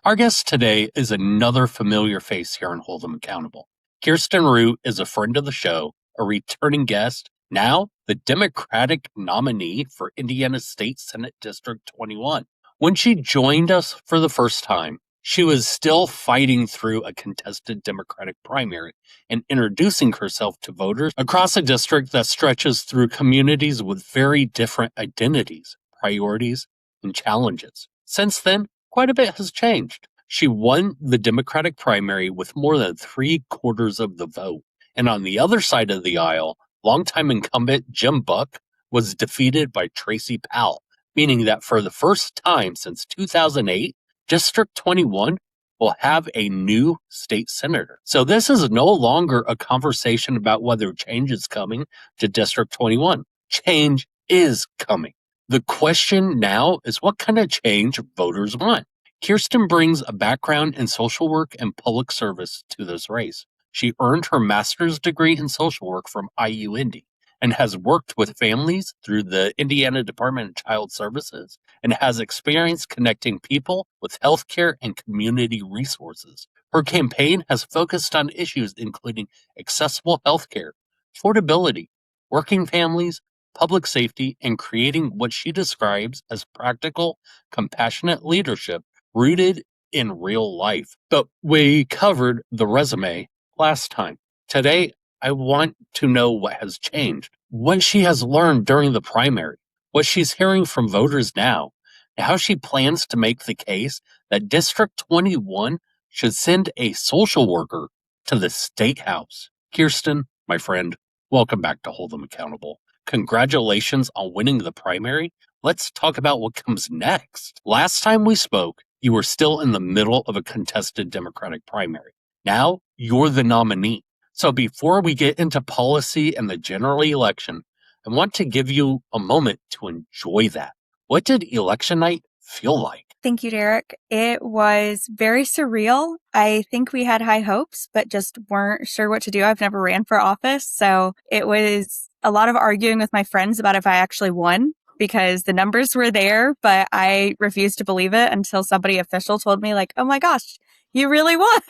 Our guest today is another familiar face here on Hold 'em Accountable. Kirsten Root is a friend of the show, a returning guest, now the Democratic nominee for Indiana State Senate District 21. When she joined us for the first time, she was still fighting through a contested Democratic primary and introducing herself to voters across a district that stretches through communities with very different identities, priorities, and challenges. Since then, quite a bit has changed. She won the Democratic primary with more than 3/4 of the vote. And on the other side of the aisle, longtime incumbent Jim Buck was defeated by Tracy Powell, meaning that for the first time since 2008, District 21 will have a new state senator. So this is no longer a conversation about whether change is coming to District 21. Change is coming. The question now is what kind of change voters want. Kirsten brings a background in social work and public service to this race. She earned her master's degree in social work from IU-Indy and has worked with families through the Indiana Department of Child Services and has experience connecting people with healthcare and community resources. Her campaign has focused on issues including accessible healthcare, affordability, working families, public safety, and creating what she describes as practical, compassionate leadership rooted in real life. But we covered the resume last time. Today, I want to know what has changed, what she has learned during the primary, what she's hearing from voters now, and how she plans to make the case that District 21 should send a social worker to the Statehouse. Kirsten, my friend, welcome back to Hold 'em Accountable. Congratulations on winning the primary. Let's talk about what comes next. Last time we spoke, you were still in the middle of a contested Democratic primary. Now you're the nominee. So before we get into policy and the general election, I want to give you a moment to enjoy that. What did election night feel like? Thank you, Derek. It was very surreal. I think we had high hopes, but just weren't sure what to do. I've never ran for office, so it was a lot of arguing with my friends about if I actually won because the numbers were there, but I refused to believe it until somebody official told me like, oh my gosh, you really won.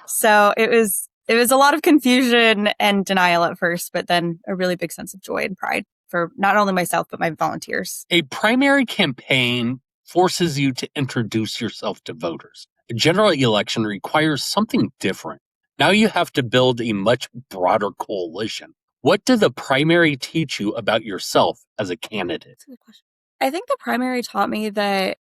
So it was a lot of confusion and denial at first, but then a really big sense of joy and pride for not only myself, but my volunteers. A primary campaign forces you to introduce yourself to voters. A general election requires something different. Now you have to build a much broader coalition. What did the primary teach you about yourself as a candidate? That's a good question. I think the primary taught me that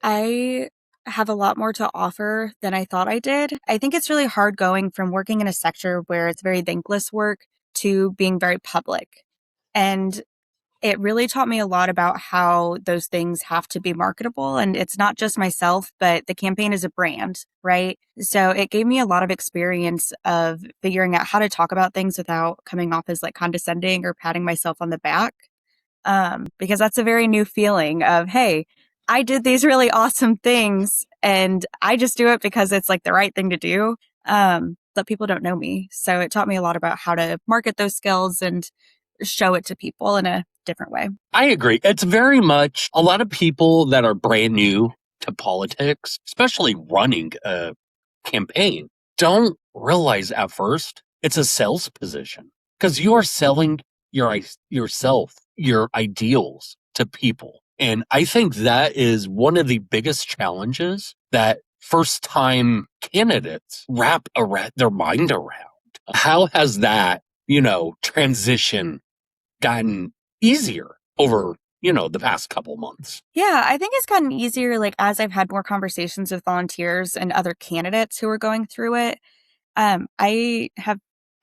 I have a lot more to offer than I thought I did. I think it's really hard going from working in a sector where it's very thankless work to being very public. And it really taught me a lot about how those things have to be marketable. And it's not just myself, but the campaign is a brand, right? So it gave me a lot of experience of figuring out how to talk about things without coming off as like condescending or patting myself on the back. Because that's a very new feeling of, hey, I did these really awesome things and I just do it because it's like the right thing to do. But people don't know me. So it taught me a lot about how to market those skills and show it to people in a different way. I agree. It's very much a lot of people that are brand new to politics, especially running a campaign, don't realize at first it's a sales position because you are selling yourself, your ideals to people. And I think that is one of the biggest challenges that first time candidates wrap their mind around. How has that, transition gotten easier over, the past couple months? Yeah, I think it's gotten easier, like, as I've had more conversations with volunteers and other candidates who are going through it. I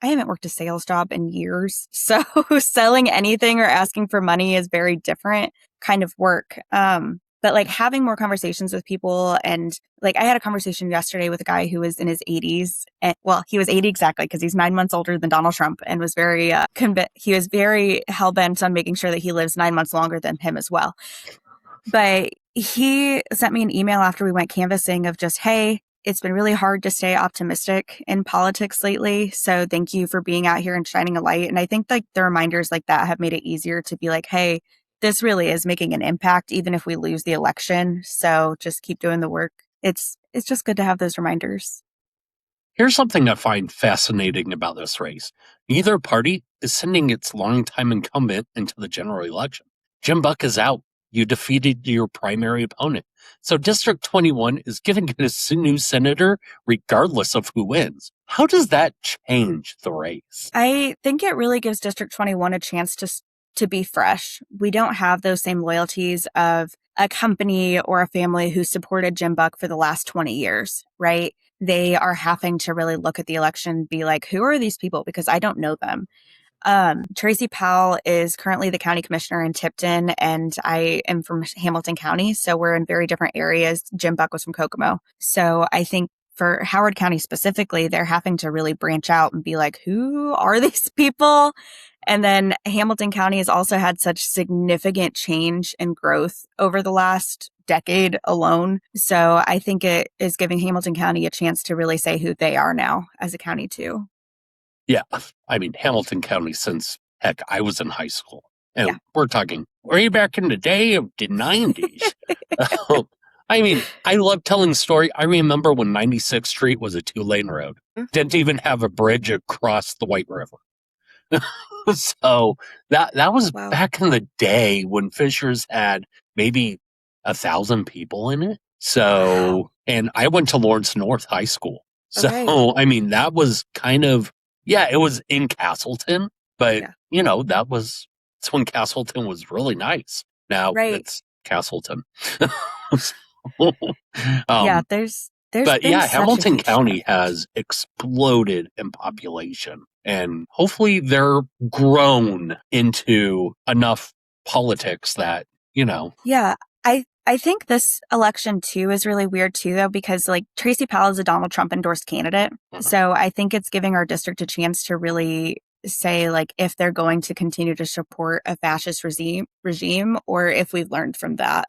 haven't worked a sales job in years, so selling anything or asking for money is very different kind of work. But like having more conversations with people, and like I had a conversation yesterday with a guy who was in his 80s. And, well, he was 80 exactly because he's 9 months older than Donald Trump, and was very he was very hell bent on making sure that he lives 9 months longer than him as well. But he sent me an email after we went canvassing of just, hey, it's been really hard to stay optimistic in politics lately. So thank you for being out here and shining a light. And I think like the reminders like that have made it easier to be like, hey, this really is making an impact, even if we lose the election. So just keep doing the work. it's just good to have those reminders. Here's something I find fascinating about this race. Neither party is sending its longtime incumbent into the general election. Jim Buck is out. You defeated your primary opponent. So District 21 is giving it a new senator regardless of who wins. How does that change the race? I think it really gives District 21 a chance to be fresh. We don't have those same loyalties of a company or a family who supported Jim Buck for the last 20 years, right? They are having to really look at the election, be like, who are these people? Because I don't know them. Tracy Powell is currently the county commissioner in Tipton, and I am from Hamilton County. So we're in very different areas. Jim Buck was from Kokomo. So I think for Howard County specifically, they're having to really branch out and be like, who are these people? And then Hamilton County has also had such significant change and growth over the last decade alone. So I think it is giving Hamilton County a chance to really say who they are now as a county too. Yeah, I mean, Hamilton County since, heck, I was in high school. And Yeah. we're talking way back in the day of the 90s. I mean, I love telling the story. I remember when 96th Street was a 2-lane road. Didn't even have a bridge across the White River. So that was Wow. back in the day when Fishers had maybe 1,000 people in it. So, Wow. and I went to Lawrence North High School. So, Okay. I mean, that was kind of, yeah, it was in Castleton, but Yeah. that's when Castleton was really nice. Now Right. it's Castleton. Yeah, there's But been yeah, such a Hamilton huge County shift. has exploded in population, and hopefully they're grown into enough politics that, Yeah, I think this election too is really weird too, though, because like Tracy Powell is a Donald Trump endorsed candidate. So I think it's giving our district a chance to really say like if they're going to continue to support a fascist regime or if we've learned from that.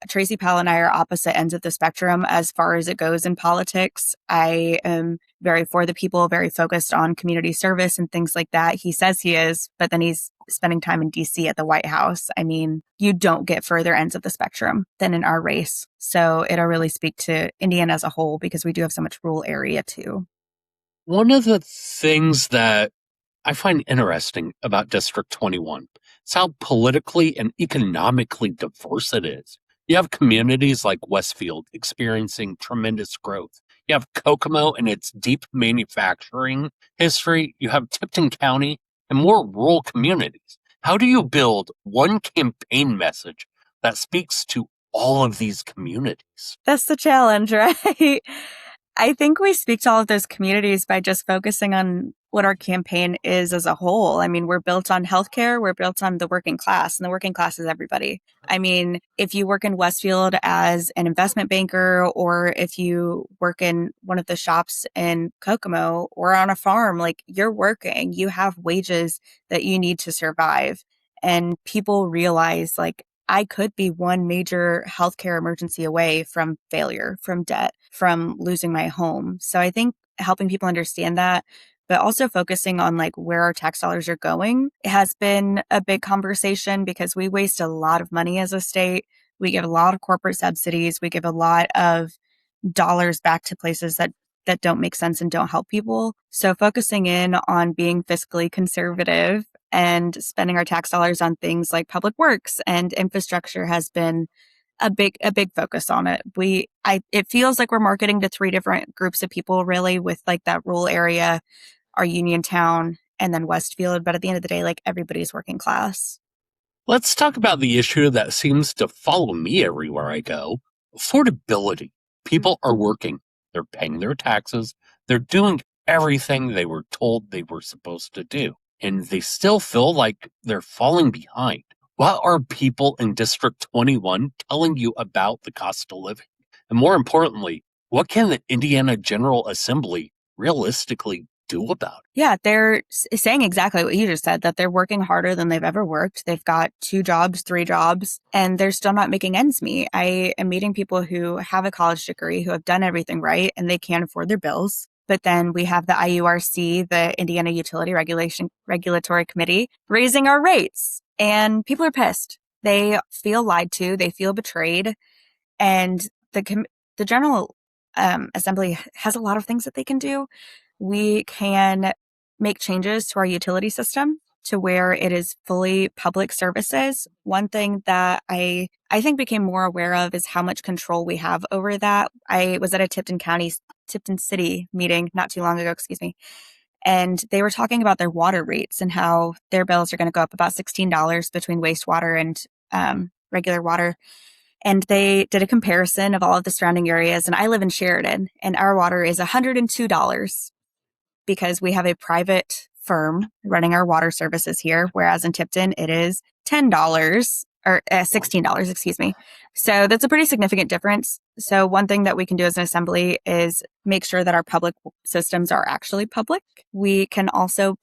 Tracy Powell and I are opposite ends of the spectrum as far as it goes in politics. I am very for the people, very focused on community service and things like that. He says he is, but then he's spending time in DC at the White House. I mean, you don't get further ends of the spectrum than in our race. So it'll really speak to Indiana as a whole because we do have so much rural area too. one of the things that I find interesting about District 21 is how politically and economically diverse it is. You have communities like Westfield experiencing tremendous growth. You have Kokomo and its deep manufacturing history. You have Tipton County and more rural communities. How do you build one campaign message that speaks to all of these communities? That's the challenge, right? I think we speak to all of those communities by just focusing on what our campaign is as a whole. I mean, we're built on healthcare, we're built on the working class, and the working class is everybody. I mean, if you work in Westfield as an investment banker, or if you work in one of the shops in Kokomo or on a farm, like you're working, you have wages that you need to survive. And people realize, like, I could be one major healthcare emergency away from failure, from debt, from losing my home. So I think helping people understand that, but also focusing on like where our tax dollars are going has been a big conversation because we waste a lot of money as a state. We give a lot of corporate subsidies. We give a lot of dollars back to places that don't make sense and don't help people. So focusing in on being fiscally conservative and spending our tax dollars on things like public works and infrastructure has been a big focus on it. It feels like we're marketing to three different groups of people really with like that rural area, our Uniontown, and then Westfield. But at the end of the day, like everybody's working class. Let's talk about the issue that seems to follow me everywhere I go: affordability. People are working, they're paying their taxes, they're doing everything they were told they were supposed to do, and they still feel like they're falling behind. What are people in District 21 telling you about the cost of living? And more importantly, what can the Indiana General Assembly realistically do about it? Yeah, they're saying exactly what you just said, that they're working harder than they've ever worked. They've got 2 jobs, 3 jobs, and they're still not making ends meet. I am meeting people who have a college degree, who have done everything right, and they can't afford their bills. But then we have the IURC, the Indiana Utility Regulatory Committee, raising our rates. And people are pissed. They feel lied to. They feel betrayed. And the the General Assembly has a lot of things that they can do. We can make changes to our utility system to where it is fully public services. One thing that I think became more aware of is how much control we have over that. I was at a Tipton City meeting not too long ago, excuse me, and they were talking about their water rates and how their bills are going to go up about $16 between wastewater and regular water. And they did a comparison of all of the surrounding areas. And I live in Sheridan, and our water is $102 because we have a private firm running our water services here, whereas in Tipton, it is $10 or $16, excuse me. So that's a pretty significant difference. So one thing that we can do as an assembly is make sure that our public systems are actually public. We can also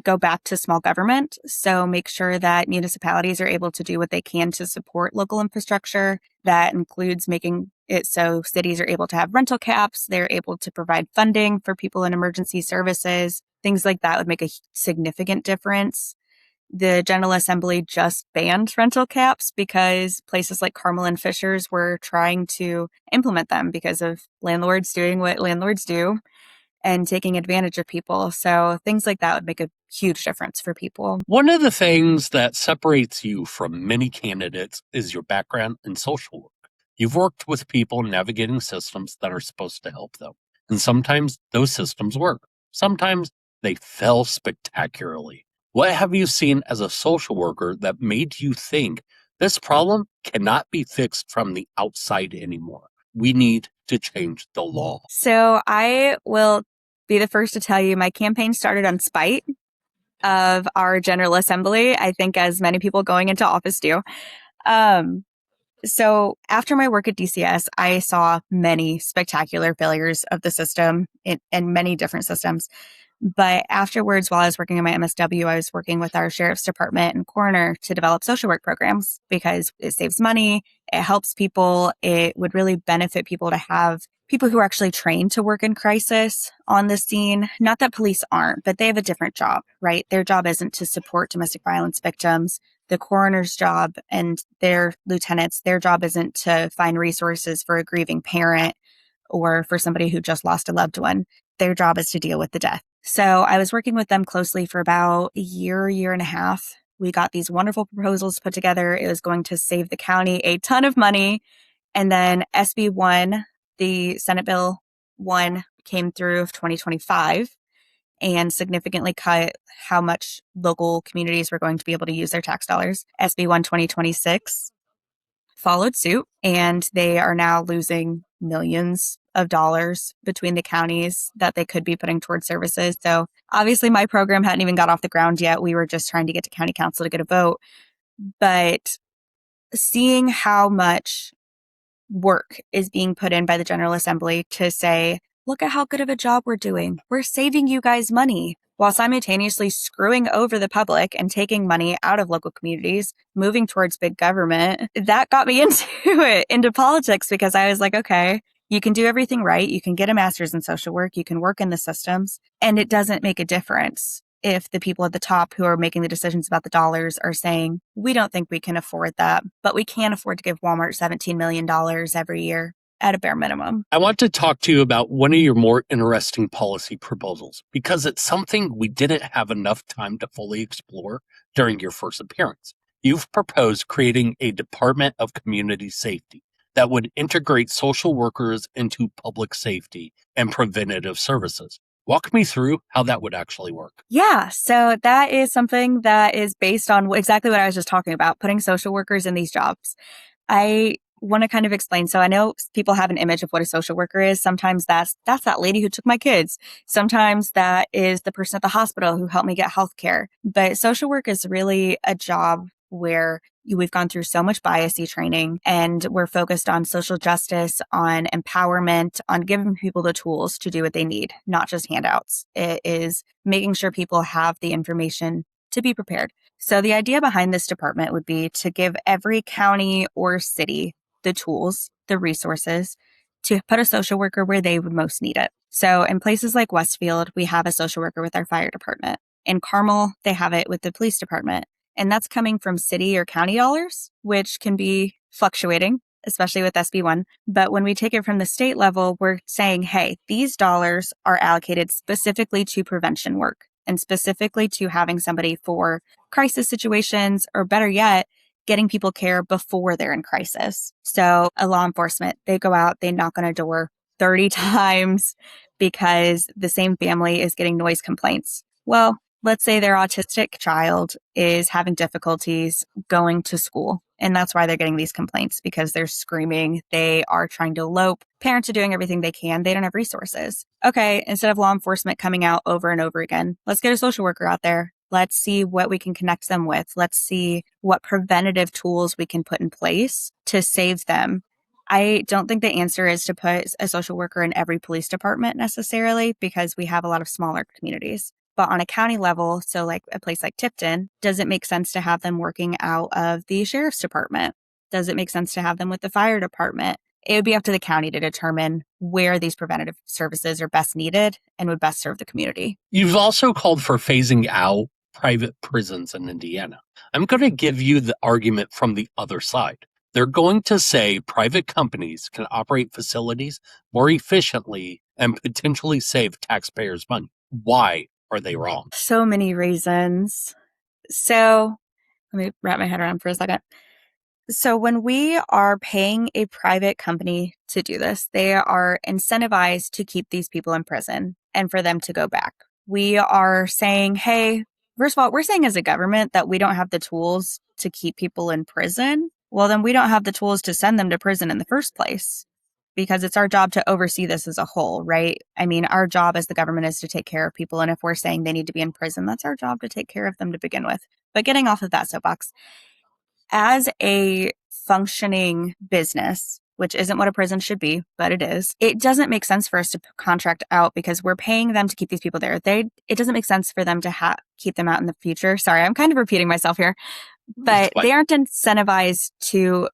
go back to small government. So make sure that municipalities are able to do what they can to support local infrastructure. That includes making it so cities are able to have rental caps. They're able to provide funding for people in emergency services. Things like that would make a significant difference. The General Assembly just banned rental caps because places like Carmel and Fishers were trying to implement them because of landlords doing what landlords do and taking advantage of people. So things like that would make a huge difference for people. One of the things that separates you from many candidates is your background in social work. You've worked with people navigating systems that are supposed to help them. And sometimes those systems work. Sometimes they fail spectacularly. What have you seen as a social worker that made you think this problem cannot be fixed from the outside anymore? We need to change the law. So I will be the first to tell you my campaign started on spite of our General Assembly, I think as many people going into office do. So after my work at DCS, I saw many spectacular failures of the system in many different systems. But afterwards, while I was working in my MSW, I was working with our sheriff's department and coroner to develop social work programs because it saves money, it helps people, it would really benefit people to have people who are actually trained to work in crisis on the scene. Not that police aren't, but they have a different job, right? Their job isn't to support domestic violence victims. The coroner's job and their lieutenants, their job isn't to find resources for a grieving parent or for somebody who just lost a loved one. Their job is to deal with the death. So I was working with them closely for about a year and a half. We got these wonderful proposals put together. It was going to save the county a ton of money. And then SB 1, the Senate Bill 1, came through of 2025 and significantly cut how much local communities were going to be able to use their tax dollars. SB 1 2026 followed suit, and they are now losing millions of dollars between the counties that they could be putting towards services. So obviously my program hadn't even got off the ground yet. We were just trying to get to county council to get a vote. But seeing how much work is being put in by the General Assembly to say, look at how good of a job we're doing. We're saving you guys money while simultaneously screwing over the public and taking money out of local communities, moving towards big government. That got me into politics because I was like, okay, you can do everything right. You can get a master's in social work. You can work in the systems, and it doesn't make a difference if the people at the top who are making the decisions about the dollars are saying, we don't think we can afford that, but we can afford to give Walmart $17 million every year at a bare minimum. I want to talk to you about one of your more interesting policy proposals because it's something we didn't have enough time to fully explore during your first appearance. You've proposed creating a Department of Community Safety that would integrate social workers into public safety and preventative services. Walk me through how that would actually work. Yeah, so that is something that is based on exactly what I was just talking about, putting social workers in these jobs. I want to kind of explain. So I know people have an image of what a social worker is. Sometimes that's that lady who took my kids. Sometimes that is the person at the hospital who helped me get health care. But social work is really a job where we've gone through so much bias-y training, and we're focused on social justice, on empowerment, on giving people the tools to do what they need, not just handouts. It is making sure people have the information to be prepared. So the idea behind this department would be to give every county or city the tools, the resources to put a social worker where they would most need it. So in places like Westfield, we have a social worker with our fire department. In Carmel, they have it with the police department. And that's coming from city or county dollars, which can be fluctuating. especially with SB1. But when we take it from the state level, we're saying, hey, these dollars are allocated specifically to prevention work and specifically to having somebody for crisis situations, or better yet, getting people care before they're in crisis. So a law enforcement, they go out, they knock on a door 30 times because the same family is getting noise complaints. Well, let's say their autistic child is having difficulties going to school. And that's why they're getting these complaints, because they're screaming. They are trying to elope. Parents are doing everything they can. They don't have resources. Okay, instead of law enforcement coming out over and over again, let's get a social worker out there. Let's see what we can connect them with. Let's see what preventative tools we can put in place to save them. I don't think the answer is to put a social worker in every police department necessarily, because we have a lot of smaller communities. But on a county level, so like a place like Tipton, does it make sense to have them working out of the sheriff's department? Does it make sense to have them with the fire department? It would be up to the county to determine where these preventative services are best needed and would best serve the community. You've also called for phasing out private prisons in Indiana. I'm going to give you the argument from the other side. They're going to say private companies can operate facilities more efficiently and potentially save taxpayers' money. Why are they wrong? So many reasons. So let me wrap my head around for a second. So when we are paying a private company to do this, they are incentivized to keep these people in prison and for them to go back. We are saying, hey, first of all, we're saying as a government that we don't have the tools to keep people in prison. Well, then we don't have the tools to send them to prison in the first place, because it's our job to oversee this as a whole, right? I mean, our job as the government is to take care of people. And if we're saying they need to be in prison, that's our job to take care of them to begin with. But getting off of that soapbox, as a functioning business, which isn't what a prison should be, but it is, it doesn't make sense for us to contract out because we're paying them to keep these people there. It doesn't make sense for them to keep them out in the future. Sorry, I'm kind of repeating myself here, but they aren't incentivized to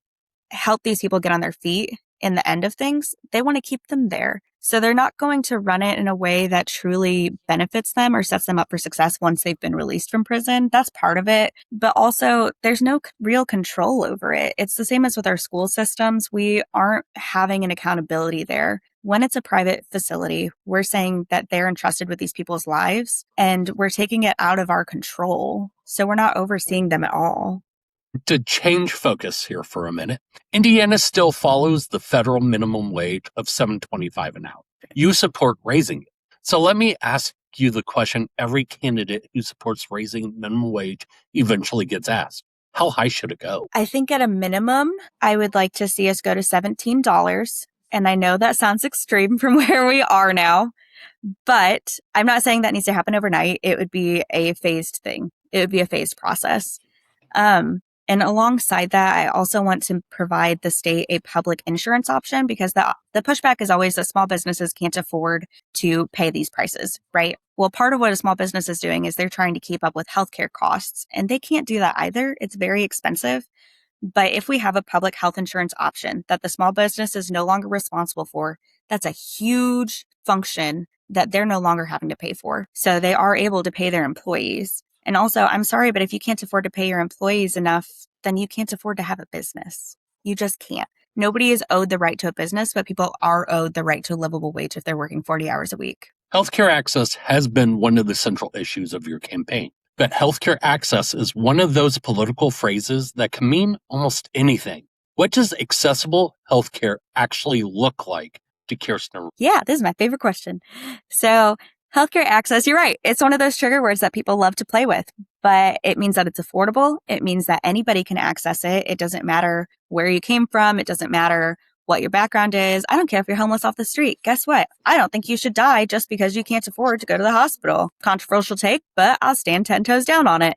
help these people get on their feet in the end of things. They want to keep them there. So they're not going to run it in a way that truly benefits them or sets them up for success once they've been released from prison. That's part of it. But also, there's no real control over it. It's the same as with our school systems. We aren't having an accountability there. When it's a private facility, we're saying that they're entrusted with these people's lives and we're taking it out of our control. So we're not overseeing them at all. To change focus here for a minute, Indiana still follows the federal minimum wage of $7.25 an hour. You support raising it. So let me ask you the question every candidate who supports raising minimum wage eventually gets asked. How high should it go? I think at a minimum, I would like to see us go to $17. And I know that sounds extreme from where we are now, but I'm not saying that needs to happen overnight. It would be a phased thing. It would be a phased process. And alongside that, I also want to provide the state a public insurance option, because the pushback is always that small businesses can't afford to pay these prices, right? Well, part of what a small business is doing is they're trying to keep up with healthcare costs, and they can't do that either. It's very expensive. But if we have a public health insurance option that the small business is no longer responsible for, that's a huge function that they're no longer having to pay for. So they are able to pay their employees. And also, I'm sorry, but if you can't afford to pay your employees enough, then you can't afford to have a business. You just can't. Nobody is owed the right to a business, but people are owed the right to a livable wage if they're working 40 hours a week. Healthcare access has been one of the central issues of your campaign. But healthcare access is one of those political phrases that can mean almost anything. What does accessible healthcare actually look like to Kirsten Root? Yeah, this is my favorite question. So healthcare access, you're right. It's one of those trigger words that people love to play with, but it means that it's affordable. It means that anybody can access it. It doesn't matter where you came from. It doesn't matter what your background is. I don't care if you're homeless off the street. Guess what? I don't think you should die just because you can't afford to go to the hospital. Controversial take, but I'll stand 10 toes down on it.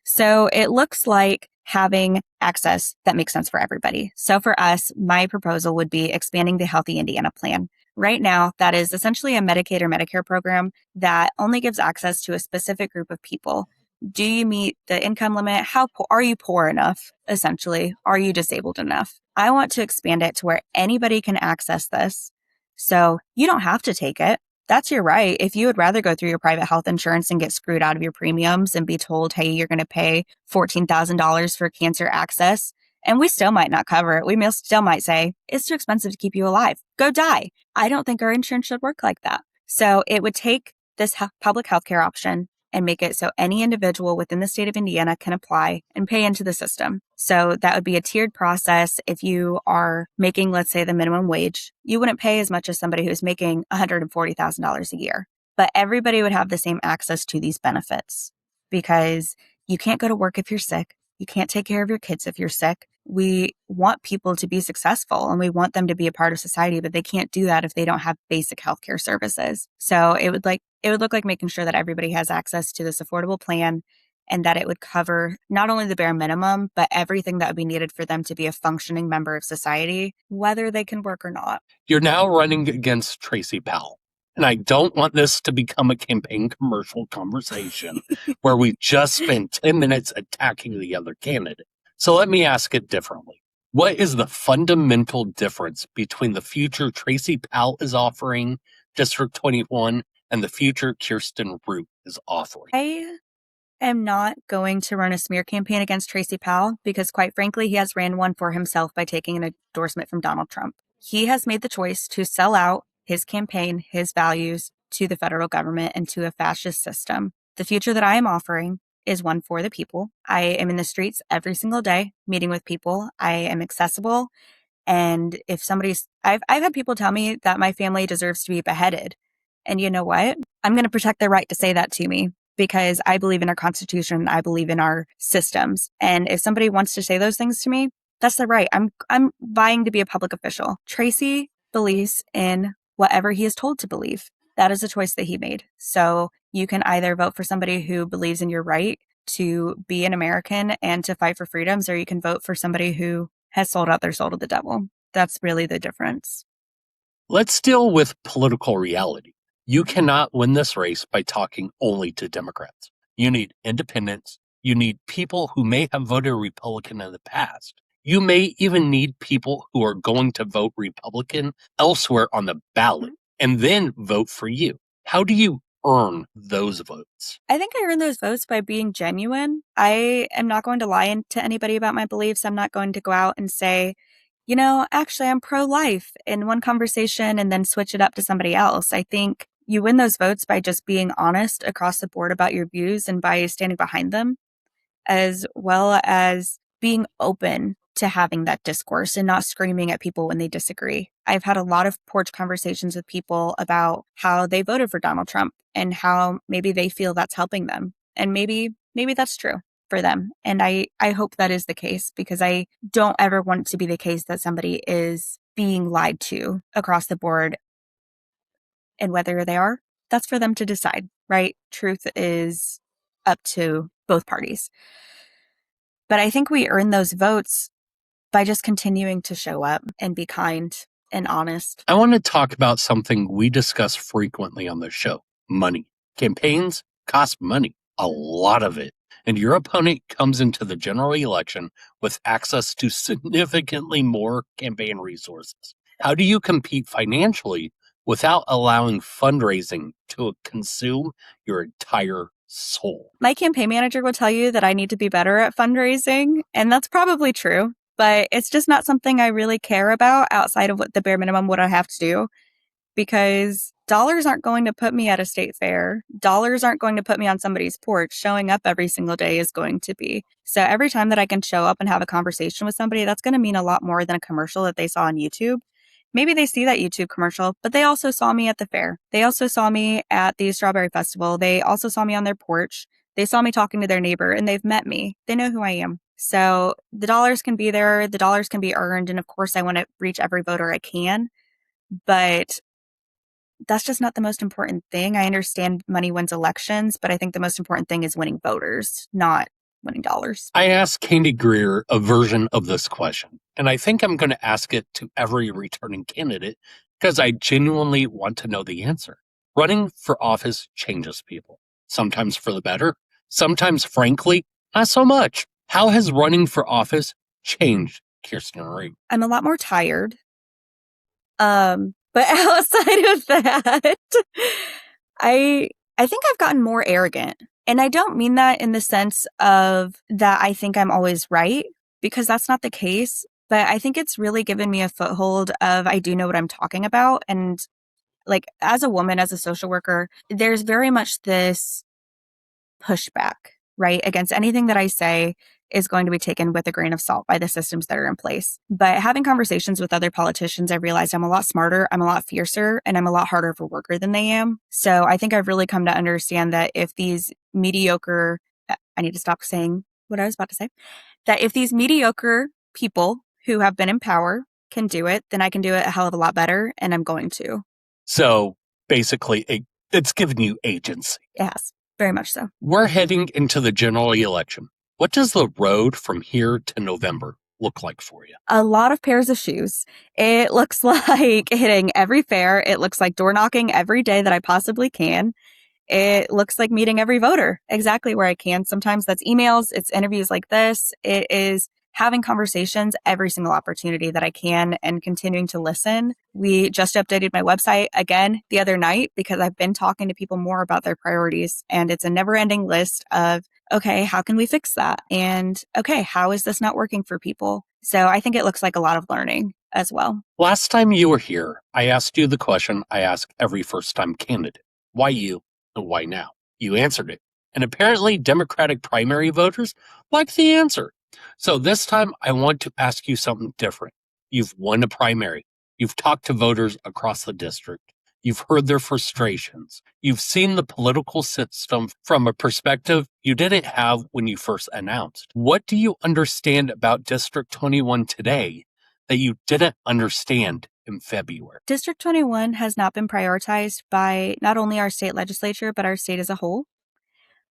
So it looks like having access that makes sense for everybody. So for us, my proposal would be expanding the Healthy Indiana Plan. Right now, that is essentially a Medicaid or Medicare program that only gives access to a specific group of people. Do you meet the income limit? Are you poor enough? Essentially, are you disabled enough? I want to expand it to where anybody can access this. So you don't have to take it. That's your right. If you would rather go through your private health insurance and get screwed out of your premiums and be told, hey, you're going to pay $14,000 for cancer access, And we still might not cover it. We still might say, it's too expensive to keep you alive. Go die. I don't think our insurance should work like that. So it would take this public healthcare option and make it so any individual within the state of Indiana can apply and pay into the system. So that would be a tiered process. If you are making, let's say, the minimum wage, you wouldn't pay as much as somebody who's making $140,000 a year. But everybody would have the same access to these benefits because you can't go to work if you're sick. You can't take care of your kids if you're sick. We want people to be successful and we want them to be a part of society, but they can't do that if they don't have basic healthcare services. So it would look like making sure that everybody has access to this affordable plan and that it would cover not only the bare minimum, but everything that would be needed for them to be a functioning member of society, whether they can work or not. You're now running against Tracy Powell. And I don't want this to become a campaign commercial conversation where we just spend 10 minutes attacking the other candidate. So let me ask it differently. What is the fundamental difference between the future Tracy Powell is offering, District 21, and the future Kirsten Root is offering? I am not going to run a smear campaign against Tracy Powell because, quite frankly, he has ran one for himself by taking an endorsement from Donald Trump. He has made the choice to sell out his campaign, his values to the federal government and to a fascist system. The future that I am offering is one for the people. I am in the streets every single day, meeting with people. I am accessible. And if I've had people tell me that my family deserves to be beheaded. And you know what? I'm going to protect their right to say that to me because I believe in our Constitution. I believe in our systems. And if somebody wants to say those things to me, that's their right. I'm vying to be a public official. Tracy believes in whatever he is told to believe. That is a choice that he made. So you can either vote for somebody who believes in your right to be an American and to fight for freedoms, or you can vote for somebody who has sold out their soul to the devil. That's really the difference. Let's deal with political reality. You cannot win this race by talking only to Democrats. You need independents. You need people who may have voted Republican in the past. You may even need people who are going to vote Republican elsewhere on the ballot and then vote for you. How do you earn those votes? I think I earn those votes by being genuine. I am not going to lie to anybody about my beliefs. I'm not going to go out and say, actually, I'm pro-life in one conversation and then switch it up to somebody else. I think you win those votes by just being honest across the board about your views and by standing behind them, as well as being open to having that discourse and not screaming at people when they disagree. I've had a lot of porch conversations with people about how they voted for Donald Trump and how maybe they feel that's helping them. And maybe that's true for them. And I hope that is the case because I don't ever want it to be the case that somebody is being lied to across the board. And whether they are, that's for them to decide, right? Truth is up to both parties. But I think we earn those votes by just continuing to show up and be kind and honest. I want to talk about something we discuss frequently on the show: money. Campaigns cost money, a lot of it. And your opponent comes into the general election with access to significantly more campaign resources. How do you compete financially without allowing fundraising to consume your entire soul? My campaign manager will tell you that I need to be better at fundraising, and that's probably true. But it's just not something I really care about outside of what the bare minimum what I have to do, because dollars aren't going to put me at a state fair. Dollars aren't going to put me on somebody's porch. Showing up every single day is going to be. So every time that I can show up and have a conversation with somebody, that's going to mean a lot more than a commercial that they saw on YouTube. Maybe they see that YouTube commercial, but they also saw me at the fair. They also saw me at the Strawberry Festival. They also saw me on their porch. They saw me talking to their neighbor and they've met me. They know who I am. So the dollars can be there. The dollars can be earned. And of course, I want to reach every voter I can. But that's just not the most important thing. I understand money wins elections, but I think the most important thing is winning voters, not winning dollars. I asked Candy Greer a version of this question, and I think I'm going to ask it to every returning candidate because I genuinely want to know the answer. Running for office changes people, sometimes for the better, sometimes, frankly, not so much. How has running for office changed Kirsten Root? I'm a lot more tired. But outside of that, I think I've gotten more arrogant. And I don't mean that in the sense of that I think I'm always right, because that's not the case. But I think it's really given me a foothold of I do know what I'm talking about. And like as a woman, as a social worker, there's very much this pushback, right? Against anything that I say is going to be taken with a grain of salt by the systems that are in place. But having conversations with other politicians, I've realized I'm a lot smarter, I'm a lot fiercer, and I'm a lot harder of a worker than they am. So I think I've really come to understand that if these mediocre, I need to stop saying what I was about to say, that if these mediocre people who have been in power can do it, then I can do it a hell of a lot better, and I'm going to. So basically, it's given you agency. It has, very much so. We're heading into the general election. What does the road from here to November look like for you? A lot of pairs of shoes. It looks like hitting every fair. It looks like door knocking every day that I possibly can. It looks like meeting every voter exactly where I can. Sometimes that's emails, it's interviews like this. It is having conversations every single opportunity that I can and continuing to listen. We just updated my website again the other night because I've been talking to people more about their priorities, and it's a never-ending list of, okay, how can we fix that? And okay, how is this not working for people? So I think it looks like a lot of learning as well. Last time you were here, I asked you the question I ask every first-time candidate. Why you and why now? You answered it. And apparently Democratic primary voters like the answer. So this time I want to ask you something different. You've won a primary. You've talked to voters across the district. You've heard their frustrations. You've seen the political system from a perspective you didn't have when you first announced. What do you understand about District 21 today that you didn't understand in February? District 21 has not been prioritized by not only our state legislature, but our state as a whole.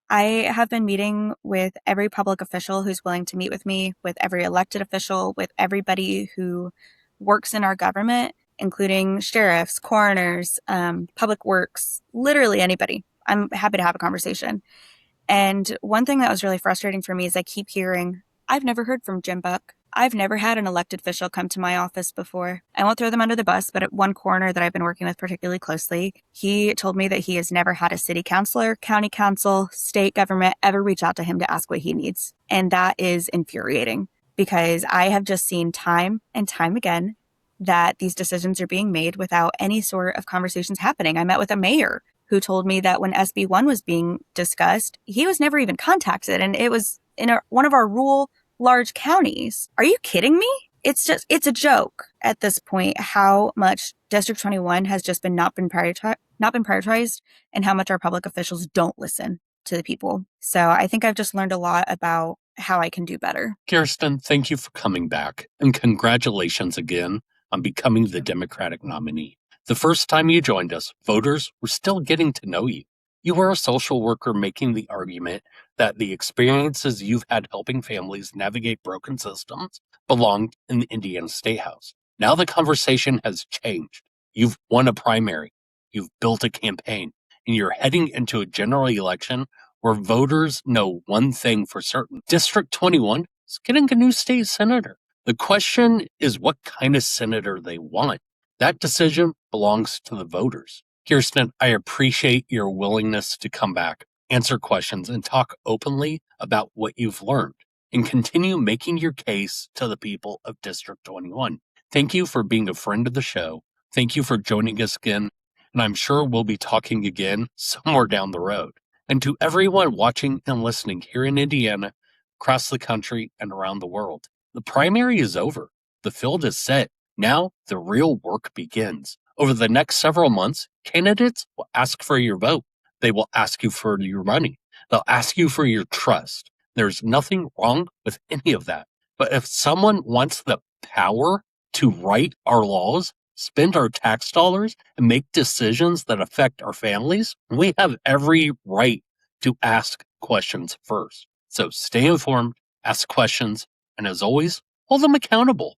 I have been meeting with every public official who's willing to meet with me, with every elected official, with everybody who works in our government, including sheriffs, coroners, public works, literally anybody. I'm happy to have a conversation. And one thing that was really frustrating for me is I keep hearing, I've never heard from Jim Buck. I've never had an elected official come to my office before. I won't throw them under the bus, but at one coroner that I've been working with particularly closely, he told me that he has never had a city councilor, county council, state government ever reach out to him to ask what he needs. And that is infuriating because I have just seen time and time again that these decisions are being made without any sort of conversations happening. I met with a mayor who told me that when SB 1 was being discussed, he was never even contacted. And it was in one of our rural large counties. Are you kidding me? It's a joke at this point how much District 21 has just been not been prioritized and how much our public officials don't listen to the people. So I think I've just learned a lot about how I can do better. Kirsten, thank you for coming back, and congratulations again on becoming the Democratic nominee. The first time you joined us, voters were still getting to know you. You were a social worker making the argument that the experiences you've had helping families navigate broken systems belonged in the Indiana Statehouse. Now the conversation has changed. You've won a primary, you've built a campaign, and you're heading into a general election where voters know one thing for certain. District 21 is getting a new state senator. The question is what kind of senator they want. That decision belongs to the voters. Kirsten, I appreciate your willingness to come back, answer questions, and talk openly about what you've learned, and continue making your case to the people of District 21. Thank you for being a friend of the show. Thank you for joining us again, and I'm sure we'll be talking again somewhere down the road. And to everyone watching and listening here in Indiana, across the country, and around the world, the primary is over. The field is set. Now the real work begins. Over the next several months, candidates will ask for your vote. They will ask you for your money. They'll ask you for your trust. There's nothing wrong with any of that. But if someone wants the power to write our laws, spend our tax dollars, and make decisions that affect our families, we have every right to ask questions first. So stay informed, ask questions, and as always, hold them accountable.